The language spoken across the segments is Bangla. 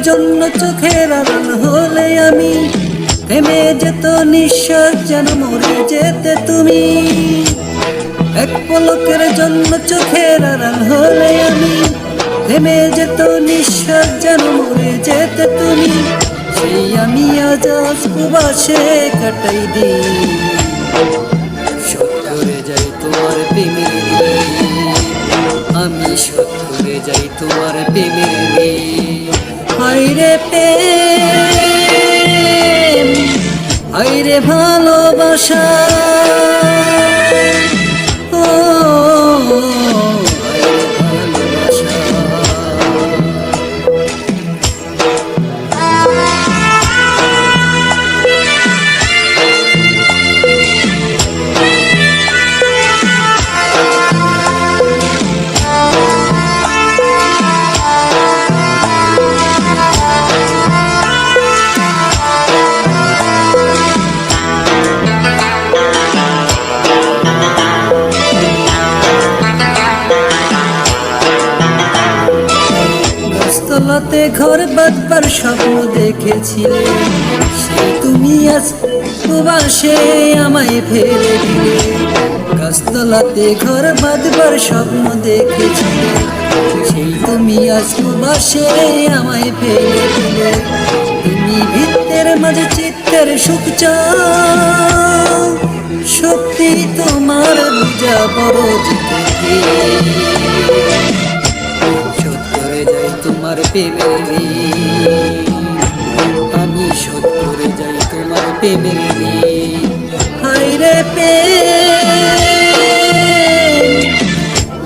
জন্য চোখের আড়াল হলে আমি থেমে যেত নিঃশ্বাস যেন মরে যেতে তুমি। এক পলকের জন্য চোখের আড়াল হলে আমি থেমে যেত নিঃশ্বাস যেন মরে যেতে তুমি। সেই আমি আজ প্রবাসে কাটাই দিই, শোধ করে যাই তোমার প্রেমের ঋণ। আমি শোধ করে যাই তোমার প্রেমের ঋণ। হায়রে প্রেম, হায়রে ভালোবাসা, ও হায়রে ভালোবাসা। গাছতলাতে ঘর বাঁধবার স্বপ্ন দেখেছিলে, সেই তুমি আজ প্রবাসে আমায় ফেলে দিলে। গাছতলাতে ঘর বাঁধবার স্বপ্ন দেখেছিলে, সেই তুমি আজ প্রবাসে আমায় ফেলে দিলে। তুমি ভিতের মাঝে চিত্তের সুখ চাও, সত্যি তোমার বুঝা বড় তোমার প্রেমের ঋণ। আমি শোধ করে যাই তোমার প্রেমের ঋণ। হায়রে প্রেম,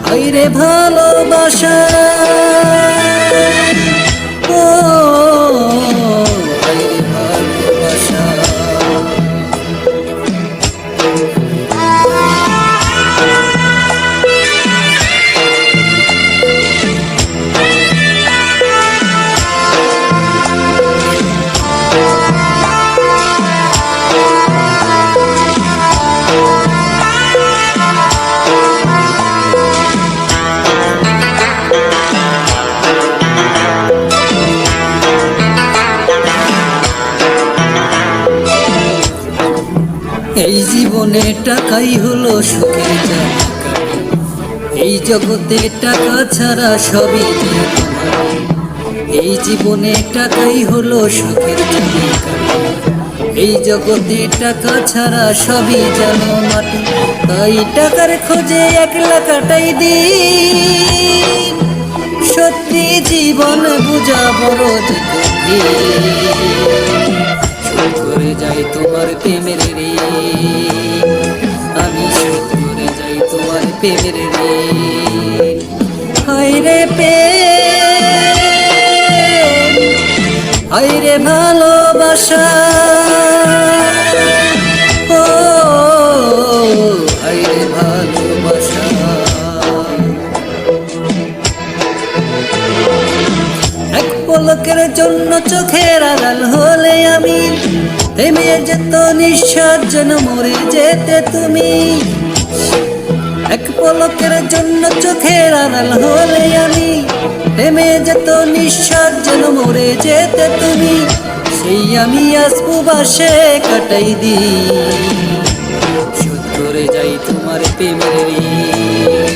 হায়রে ভালোবাসা, ও হায়রে ভালোবাসা। এই জীবনে টাকাই হলো সুখের জায়গা, এই জগতে টাকা ছাড়া সবই যে তোমার। এই জীবনে টাকাই হলো সুখের জায়গা, এই জগতে টাকা ছাড়া সবই যেন মাটি। তাই টাকার খোঁজে একলা কাটাই দিন, সত্যি জীবন বুঝা বড় যে কঠিন। শোধ করে যাই তোমার প্রেমের ঋণ, আমি শোধ করে যাই তোমার প্রেমের ঋণ। হায়রে প্রেম, হায়রে ভালোবাসা, ও হায়রে ভালোবাসা। এক পলকের জন্য চোখের আড়াল হলে আমি থেমে যেত নিঃশ্বাস যেন মরে যেতে তুমি। এক পলকের জন্য চোখের আড়াল হলে আমি থেমে যেত নিঃশ্বাস যেন মরে যেতে তুমি। সেই আমি আজ প্রবাসে কাটাই দিই, শোধ করে যাই তোমার প্রেমের ঋণ।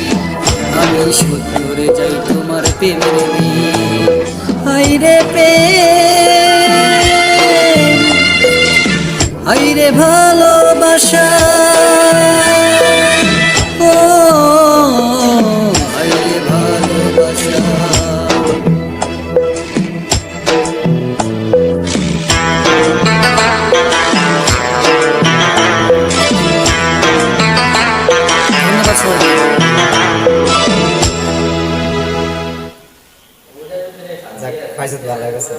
আমি শোধ করে যাই তোমার প্রেমের ঋণ। হায়রে প্রেম, হায়রে ভালোবাসা, ও হায়রে ভালোবাসা। যাক, ভালো লাগছে।